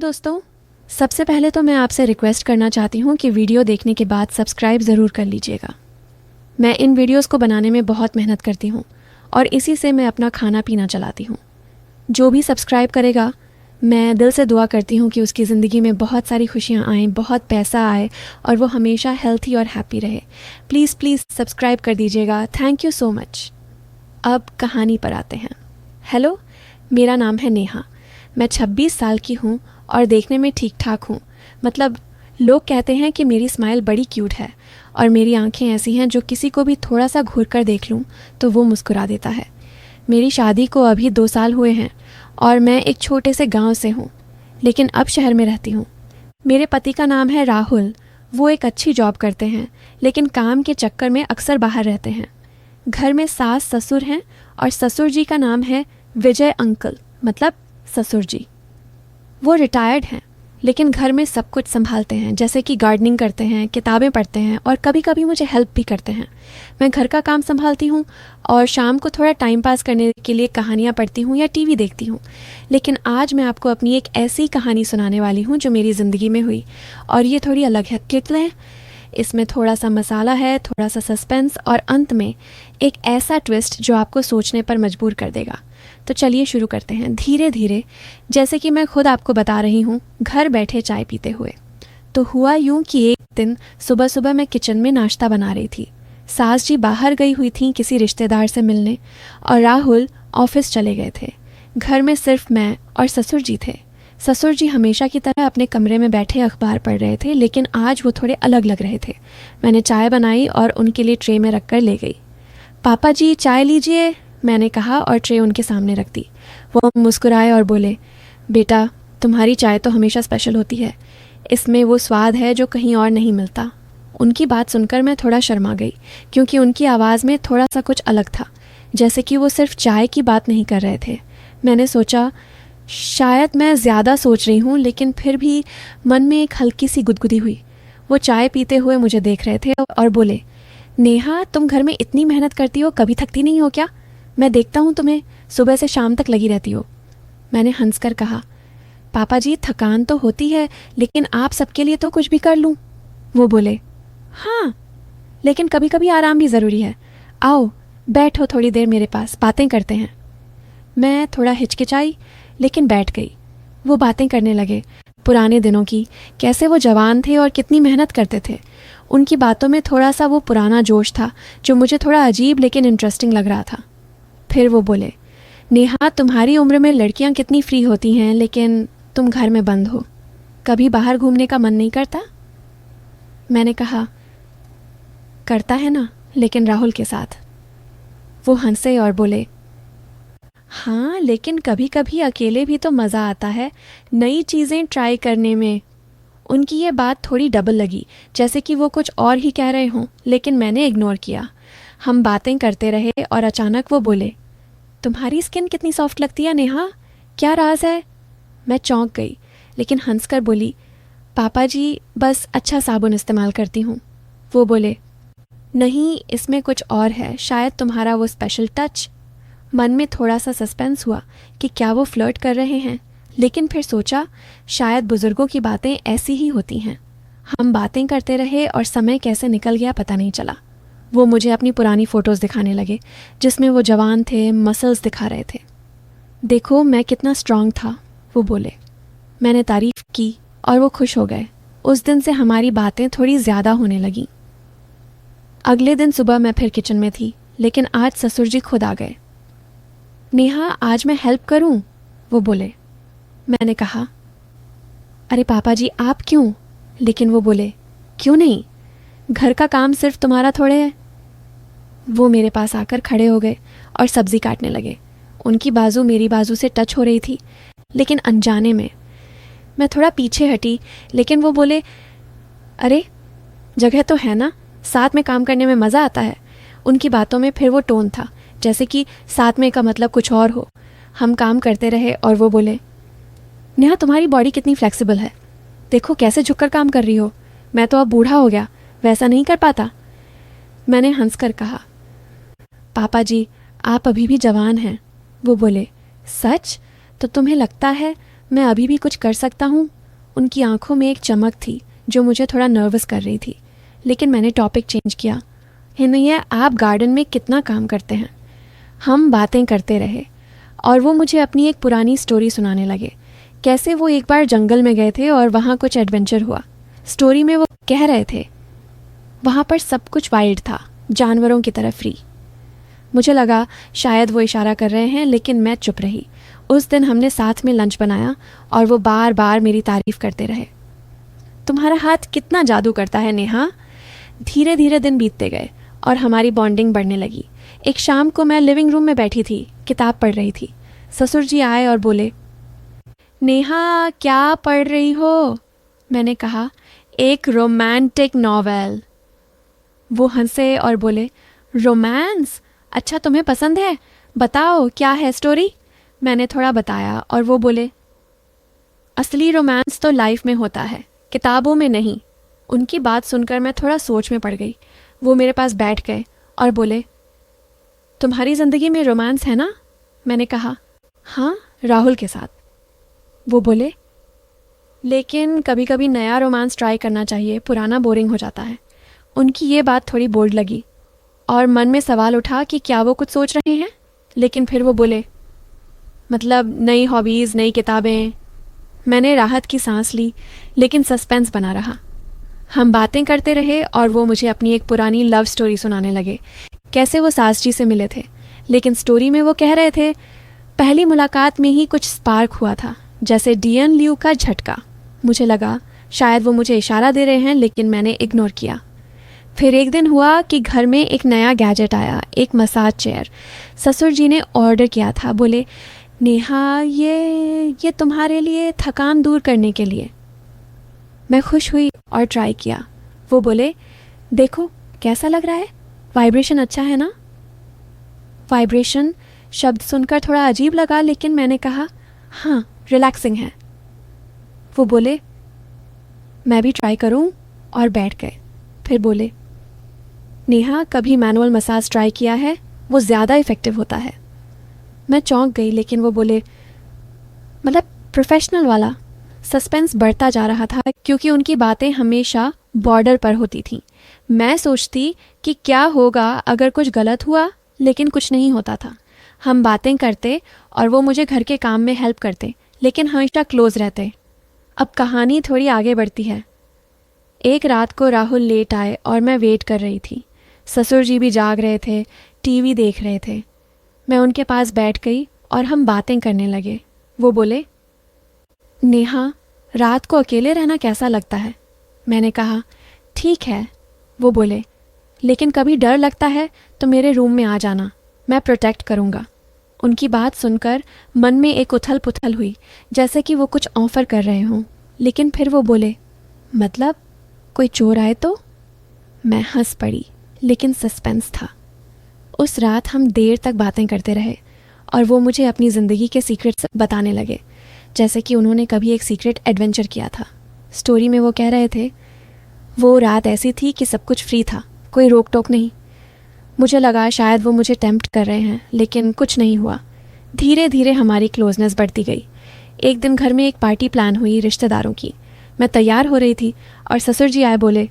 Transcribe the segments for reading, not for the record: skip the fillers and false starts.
दोस्तों, सबसे पहले तो मैं आपसे रिक्वेस्ट करना चाहती हूँ कि वीडियो देखने के बाद सब्सक्राइब ज़रूर कर लीजिएगा। मैं इन वीडियोस को बनाने में बहुत मेहनत करती हूँ और इसी से मैं अपना खाना पीना चलाती हूँ। जो भी सब्सक्राइब करेगा, मैं दिल से दुआ करती हूँ कि उसकी ज़िंदगी में बहुत सारी खुशियाँ आएँ, बहुत पैसा आए और वो हमेशा हेल्थी और हैप्पी रहे। प्लीज़ प्लीज़ सब्सक्राइब कर दीजिएगा। Thank you so much. अब कहानी पर आते हैं। हेलो, मेरा नाम है नेहा। मैं 26 साल की हूँ और देखने में ठीक ठाक हूँ। मतलब लोग कहते हैं कि मेरी स्माइल बड़ी क्यूट है और मेरी आंखें ऐसी हैं जो किसी को भी थोड़ा सा घूर कर देख लूँ तो वो मुस्कुरा देता है। मेरी शादी को अभी 2 साल हुए हैं और मैं एक छोटे से गांव से हूँ, लेकिन अब शहर में रहती हूँ। मेरे पति का नाम है राहुल। वो एक अच्छी जॉब करते हैं, लेकिन काम के चक्कर में अक्सर बाहर रहते हैं। घर में सास ससुर हैं और ससुर जी का नाम है विजय अंकल, मतलब ससुर जी। वो रिटायर्ड हैं, लेकिन घर में सब कुछ संभालते हैं, जैसे कि गार्डनिंग करते हैं, किताबें पढ़ते हैं और कभी कभी मुझे हेल्प भी करते हैं। मैं घर का काम संभालती हूँ और शाम को थोड़ा टाइम पास करने के लिए कहानियाँ पढ़ती हूँ या टीवी देखती हूँ। लेकिन आज मैं आपको अपनी एक ऐसी कहानी सुनाने वाली हूँ जो मेरी ज़िंदगी में हुई, और ये थोड़ी अलग है। कितने इसमें थोड़ा सा मसाला है, थोड़ा सा सस्पेंस और अंत में एक ऐसा ट्विस्ट जो आपको सोचने पर मजबूर कर देगा। तो चलिए शुरू करते हैं धीरे धीरे, जैसे कि मैं खुद आपको बता रही हूँ, घर बैठे चाय पीते हुए। तो हुआ यूं कि एक दिन सुबह सुबह मैं किचन में नाश्ता बना रही थी। सास जी बाहर गई हुई थी किसी रिश्तेदार से मिलने और राहुल ऑफिस चले गए थे। घर में सिर्फ मैं और ससुर जी थे। ससुर जी हमेशा की तरह अपने कमरे में बैठे अखबार पढ़ रहे थे, लेकिन आज वो थोड़े अलग लग रहे थे। मैंने चाय बनाई और उनके लिए ट्रे में रखकर ले गई। पापा जी चाय लीजिए, मैंने कहा और ट्रे उनके सामने रख दी। वो मुस्कुराए और बोले, बेटा तुम्हारी चाय तो हमेशा स्पेशल होती है, इसमें वो स्वाद है जो कहीं और नहीं मिलता। उनकी बात सुनकर मैं थोड़ा शर्मा गई, क्योंकि उनकी आवाज़ में थोड़ा सा कुछ अलग था, जैसे कि वो सिर्फ चाय की बात नहीं कर रहे थे। मैंने सोचा शायद मैं ज़्यादा सोच रही हूँ, लेकिन फिर भी मन में एक हल्की सी गुदगुदी हुई। वो चाय पीते हुए मुझे देख रहे थे और बोले, नेहा तुम घर में इतनी मेहनत करती हो, कभी थकती नहीं हो क्या? मैं देखता हूँ तुम्हें सुबह से शाम तक लगी रहती हो। मैंने हंसकर कहा, पापा जी थकान तो होती है, लेकिन आप सबके लिए तो कुछ भी कर लूँ। वो बोले, हाँ लेकिन कभी कभी आराम भी ज़रूरी है। आओ बैठो थोड़ी देर मेरे पास, बातें करते हैं। मैं थोड़ा हिचकिचाई, लेकिन बैठ गई। वो बातें करने लगे पुराने दिनों की, कैसे वो जवान थे और कितनी मेहनत करते थे। उनकी बातों में थोड़ा सा वो पुराना जोश था जो मुझे थोड़ा अजीब लेकिन इंटरेस्टिंग लग रहा था। फिर वो बोले, नेहा तुम्हारी उम्र में लड़कियां कितनी फ्री होती हैं, लेकिन तुम घर में बंद हो, कभी बाहर घूमने का मन नहीं करता? मैंने कहा, करता है ना, लेकिन राहुल के साथ। वो हंसे और बोले, हाँ लेकिन कभी कभी अकेले भी तो मज़ा आता है, नई चीज़ें ट्राई करने में। उनकी ये बात थोड़ी डबल लगी, जैसे कि वो कुछ और ही कह रहे हों, लेकिन मैंने इग्नोर किया। हम बातें करते रहे और अचानक वो बोले, तुम्हारी स्किन कितनी सॉफ्ट लगती है नेहा, क्या राज है? मैं चौंक गई, लेकिन हंसकर बोली, पापा जी बस अच्छा साबुन इस्तेमाल करती हूँ। वो बोले, नहीं इसमें कुछ और है, शायद तुम्हारा वो स्पेशल टच। मन में थोड़ा सा सस्पेंस हुआ कि क्या वो फ्लर्ट कर रहे हैं, लेकिन फिर सोचा शायद बुजुर्गों की बातें ऐसी ही होती हैं। हम बातें करते रहे और समय कैसे निकल गया पता नहीं चला। वो मुझे अपनी पुरानी फ़ोटोज़ दिखाने लगे, जिसमें वो जवान थे, मसल्स दिखा रहे थे। देखो मैं कितना स्ट्रांग था, वो बोले। मैंने तारीफ़ की और वो खुश हो गए। उस दिन से हमारी बातें थोड़ी ज़्यादा होने लगीं। अगले दिन सुबह मैं फिर किचन में थी, लेकिन आज ससुर जी खुद आ गए। नेहा आज मैं हेल्प करूं? वो बोले। मैंने कहा, अरे पापा जी आप क्यों? लेकिन वो बोले, क्यों नहीं, घर का काम सिर्फ तुम्हारा थोड़े है। वो मेरे पास आकर खड़े हो गए और सब्जी काटने लगे। उनकी बाजू मेरी बाजू से टच हो रही थी, लेकिन अनजाने में। मैं थोड़ा पीछे हटी, लेकिन वो बोले, अरे जगह तो है ना, साथ में काम करने में मज़ा आता है। उनकी बातों में फिर वो टोन था, जैसे कि साथ में का मतलब कुछ और हो। हम काम करते रहे और वो बोले, नेहा तुम्हारी बॉडी कितनी फ्लेक्सिबल है, देखो कैसे झुककर काम कर रही हो। मैं तो अब बूढ़ा हो गया, वैसा नहीं कर पाता। मैंने हंसकर कहा, पापा जी आप अभी भी जवान हैं। वो बोले, सच? तो तुम्हें लगता है मैं अभी भी कुछ कर सकता हूँ? उनकी आंखों में एक चमक थी जो मुझे थोड़ा नर्वस कर रही थी, लेकिन मैंने टॉपिक चेंज किया। हिनैया, आप गार्डन में कितना काम करते हैं? हम बातें करते रहे और वो मुझे अपनी एक पुरानी स्टोरी सुनाने लगे, कैसे वो एक बार जंगल में गए थे और वहाँ कुछ एडवेंचर हुआ। स्टोरी में वो कह रहे थे वहाँ पर सब कुछ वाइल्ड था, जानवरों की तरह फ्री। मुझे लगा शायद वो इशारा कर रहे हैं, लेकिन मैं चुप रही। उस दिन हमने साथ में लंच बनाया और वो बार बार मेरी तारीफ करते रहे। तुम्हारा हाथ कितना जादू करता है नेहा। धीरे धीरे दिन बीतते गए और हमारी बॉन्डिंग बढ़ने लगी। एक शाम को मैं लिविंग रूम में बैठी थी, किताब पढ़ रही थी। ससुर जी आए और बोले, नेहा क्या पढ़ रही हो? मैंने कहा, एक रोमांटिक नॉवेल। वो हंसे और बोले, रोमांस? अच्छा, तुम्हें पसंद है? बताओ क्या है स्टोरी? मैंने थोड़ा बताया और वो बोले, असली रोमांस तो लाइफ में होता है, किताबों में नहीं। उनकी बात सुनकर मैं थोड़ा सोच में पड़ गई। वो मेरे पास बैठ गए और बोले, तुम्हारी ज़िंदगी में रोमांस है ना? मैंने कहा, हाँ, राहुल के साथ। वो बोले, लेकिन कभी कभी नया रोमांस ट्राई करना चाहिए, पुराना बोरिंग हो जाता है। उनकी ये बात थोड़ी बोल्ड लगी और मन में सवाल उठा कि क्या वो कुछ सोच रहे हैं। लेकिन फिर वो बोले, मतलब नई हॉबीज़, नई किताबें। मैंने राहत की सांस ली, लेकिन सस्पेंस बना रहा। हम बातें करते रहे और वो मुझे अपनी एक पुरानी लव स्टोरी सुनाने लगे, कैसे वो सास जी से मिले थे। लेकिन स्टोरी में वो कह रहे थे पहली मुलाकात में ही कुछ स्पार्क हुआ था, जैसे डीएन ल्यू का झटका। मुझे लगा शायद वो मुझे इशारा दे रहे हैं, लेकिन मैंने इग्नोर किया। फिर एक दिन हुआ कि घर में एक नया गैजेट आया, एक मसाज चेयर। ससुर जी ने ऑर्डर किया था। बोले, नेहा ये तुम्हारे लिए, थकान दूर करने के लिए। मैं खुश हुई और ट्राई किया। वो बोले, देखो कैसा लग रहा है, वाइब्रेशन अच्छा है ना? वाइब्रेशन शब्द सुनकर थोड़ा अजीब लगा, लेकिन मैंने कहा, हाँ, रिलैक्सिंग है। वो बोले, मैं भी ट्राई करूं? और बैठ गए। फिर बोले, नेहा कभी मैनुअल मसाज ट्राई किया है? वो ज़्यादा इफ़ेक्टिव होता है। मैं चौंक गई, लेकिन वो बोले, मतलब प्रोफेशनल वाला? सस्पेंस बढ़ता जा रहा था क्योंकि उनकी बातें हमेशा बॉर्डर पर होती थीं। मैं सोचती कि क्या होगा अगर कुछ गलत हुआ, लेकिन कुछ नहीं होता था। हम बातें करते और वो मुझे घर के काम में हेल्प करते, लेकिन हमेशा क्लोज रहते। अब कहानी थोड़ी आगे बढ़ती है। एक रात को राहुल लेट आए और मैं वेट कर रही थी। ससुर जी भी जाग रहे थे, टीवी देख रहे थे। मैं उनके पास बैठ गई और हम बातें करने लगे। वो बोले, नेहा रात को अकेले रहना कैसा लगता है? मैंने कहा, ठीक है। वो बोले, लेकिन कभी डर लगता है तो मेरे रूम में आ जाना, मैं प्रोटेक्ट करूँगा। उनकी बात सुनकर मन में एक उथल पुथल हुई, जैसे कि वो कुछ ऑफ़र कर रहे हों। लेकिन फिर वो बोले, मतलब कोई चोर आए तो? मैं हंस पड़ी, लेकिन सस्पेंस था। उस रात हम देर तक बातें करते रहे और वो मुझे अपनी ज़िंदगी के सीक्रेट्स बताने लगे, जैसे कि उन्होंने कभी एक सीक्रेट एडवेंचर किया था। स्टोरी में वो कह रहे थे, वो रात ऐसी थी कि सब कुछ फ्री था, कोई रोक टोक नहीं। मुझे लगा शायद वो मुझे टेम्प्ट कर रहे हैं, लेकिन कुछ नहीं हुआ। धीरे धीरे हमारी क्लोजनेस बढ़ती गई। एक दिन घर में एक पार्टी प्लान हुई रिश्तेदारों की। मैं तैयार हो रही थी और ससुर जी आए। बोले,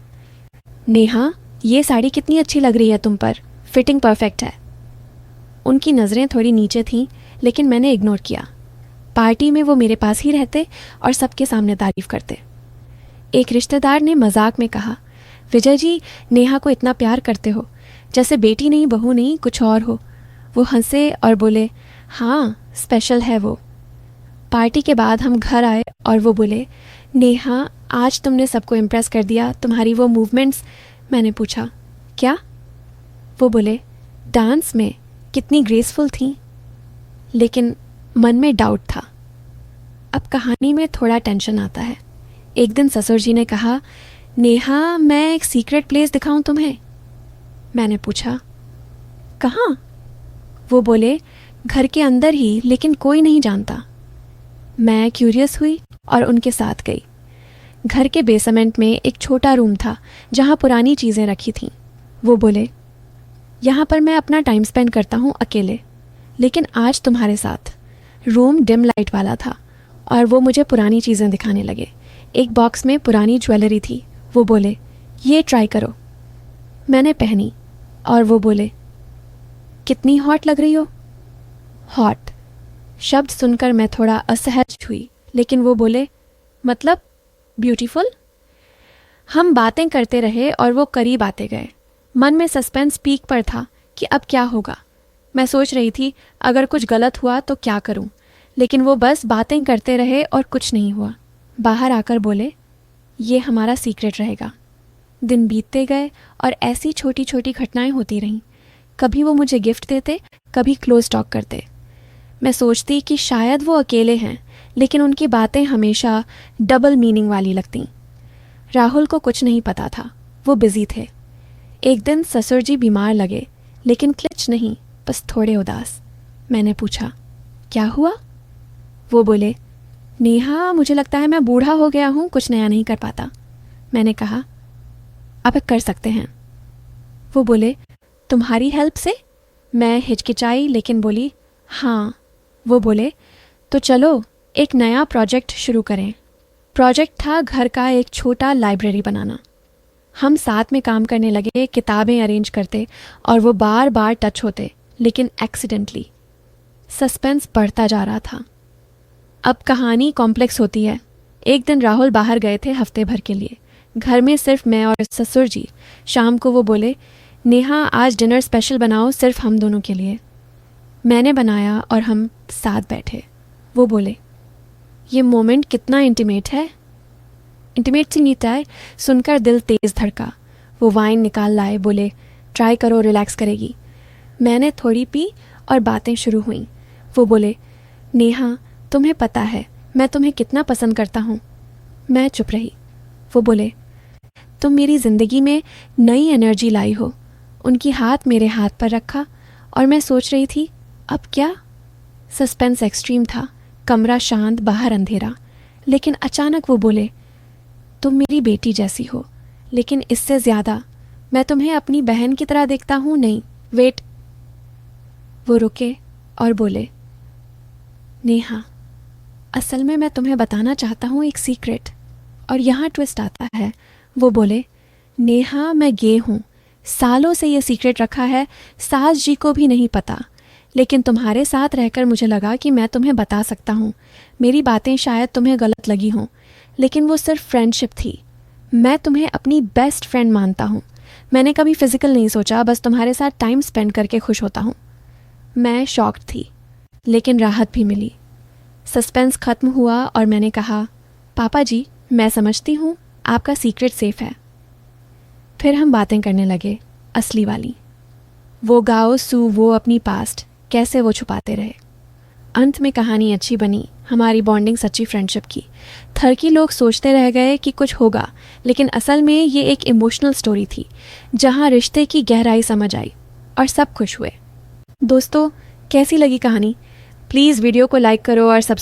नेहा ये साड़ी कितनी अच्छी लग रही है तुम पर, फिटिंग परफेक्ट है। उनकी नज़रें थोड़ी नीचे थीं, लेकिन मैंने इग्नोर किया। पार्टी में वो मेरे पास ही रहते और सबके सामने तारीफ करते। एक रिश्तेदार ने मजाक में कहा, विजय जी नेहा को इतना प्यार करते हो, जैसे बेटी नहीं, बहू नहीं, कुछ और हो। वो हंसे और बोले, हाँ स्पेशल है वो। पार्टी के बाद हम घर आए और वो बोले, नेहा आज तुमने सबको इम्प्रेस कर दिया, तुम्हारी वो मूवमेंट्स। मैंने पूछा, क्या? वो बोले, डांस में कितनी ग्रेसफुल थी। लेकिन मन में डाउट था। अब कहानी में थोड़ा टेंशन आता है। एक दिन ससुर जी ने कहा, नेहा मैं एक सीक्रेट प्लेस दिखाऊं तुम्हें। मैंने पूछा, कहाँ? वो बोले, घर के अंदर ही, लेकिन कोई नहीं जानता। मैं क्यूरियस हुई और उनके साथ गई। घर के बेसमेंट में एक छोटा रूम था जहाँ पुरानी चीज़ें रखी थीं। वो बोले, यहाँ पर मैं अपना टाइम स्पेंड करता हूँ अकेले, लेकिन आज तुम्हारे साथ। रूम डिम लाइट वाला था और वो मुझे पुरानी चीज़ें दिखाने लगे। एक बॉक्स में पुरानी ज्वेलरी थी। वो बोले, ये ट्राई करो। मैंने पहनी और वो बोले, कितनी हॉट लग रही हो। हॉट शब्द सुनकर मैं थोड़ा असहज हुई, लेकिन वो बोले, मतलब ब्यूटीफुल। हम बातें करते रहे और वो करीब आते गए। मन में सस्पेंस पीक पर था कि अब क्या होगा। मैं सोच रही थी अगर कुछ गलत हुआ तो क्या करूं, लेकिन वो बस बातें करते रहे और कुछ नहीं हुआ। बाहर आकर बोले, ये हमारा सीक्रेट रहेगा। दिन बीतते गए और ऐसी छोटी छोटी घटनाएं होती रहीं। कभी वो मुझे गिफ्ट देते, कभी क्लोज टॉक करते। मैं सोचती कि शायद वो अकेले हैं, लेकिन उनकी बातें हमेशा डबल मीनिंग वाली लगतीं। राहुल को कुछ नहीं पता था, वो बिजी थे। एक दिन ससुर जी बीमार लगे, लेकिन क्लिच नहीं, बस थोड़े उदास। मैंने पूछा, क्या हुआ? वो बोले, नेहा, मुझे लगता है मैं बूढ़ा हो गया हूँ, कुछ नया नहीं कर पाता। मैंने कहा, अब कर सकते हैं। वो बोले, तुम्हारी हेल्प से? मैं हिचकिचाई लेकिन बोली, हाँ। वो बोले, तो चलो एक नया प्रोजेक्ट शुरू करें। प्रोजेक्ट था घर का एक छोटा लाइब्रेरी बनाना। हम साथ में काम करने लगे, किताबें अरेंज करते और वो बार बार टच होते, लेकिन एक्सीडेंटली। सस्पेंस बढ़ता जा रहा था। अब कहानी कॉम्प्लेक्स होती है। एक दिन राहुल बाहर गए थे हफ्ते भर के लिए। घर में सिर्फ मैं और ससुर जी। शाम को वो बोले, नेहा, आज डिनर स्पेशल बनाओ, सिर्फ हम दोनों के लिए। मैंने बनाया और हम साथ बैठे। वो बोले, ये मोमेंट कितना इंटीमेट है। इंटीमेट सी नीता है, सुनकर दिल तेज धड़का। वो वाइन निकाल लाए, बोले, ट्राई करो, रिलैक्स करेगी। मैंने थोड़ी पी और बातें शुरू हुईं। वो बोले, नेहा, तुम्हें पता है मैं तुम्हें कितना पसंद करता हूँ। मैं चुप रही। वो बोले, तुम मेरी ज़िंदगी में नई एनर्जी लाई हो। उनकी हाथ मेरे हाथ पर रखा और मैं सोच रही थी, अब क्या? सस्पेंस एक्सट्रीम था। कमरा शांत, बाहर अंधेरा। लेकिन अचानक वो बोले, तुम मेरी बेटी जैसी हो, लेकिन इससे ज़्यादा मैं तुम्हें अपनी बहन की तरह देखता हूँ। नहीं, वेट। वो रुके और बोले, नेहा, असल में मैं तुम्हें बताना चाहता हूँ एक सीक्रेट। और यहाँ ट्विस्ट आता है। वो बोले, नेहा, मैं गे हूँ। सालों से ये सीक्रेट रखा है, सास जी को भी नहीं पता, लेकिन तुम्हारे साथ रहकर मुझे लगा कि मैं तुम्हें बता सकता हूँ। मेरी बातें शायद तुम्हें गलत लगी हों, लेकिन वो सिर्फ फ्रेंडशिप थी। मैं तुम्हें अपनी बेस्ट फ्रेंड मानता हूँ। मैंने कभी फिजिकल नहीं सोचा, बस तुम्हारे साथ टाइम स्पेंड करके खुश होता हूँ। मैं शॉक्ड थी, लेकिन राहत भी मिली। सस्पेंस खत्म हुआ और मैंने कहा, पापा जी, मैं समझती हूँ आपका सीक्रेट सेफ है। फिर हम बातें करने लगे, असली वाली। वो गाओ सू, वो अपनी पास्ट, कैसे वो छुपाते रहे। अंत में कहानी अच्छी बनी, हमारी बॉन्डिंग सच्ची फ्रेंडशिप की। थर्की लोग सोचते रह गए कि कुछ होगा, लेकिन असल में ये एक इमोशनल स्टोरी थी, जहाँ रिश्ते की गहराई समझ आई और सब खुश हुए। दोस्तों, कैसी लगी कहानी? प्लीज़ वीडियो को लाइक करो और सब्सक्राइब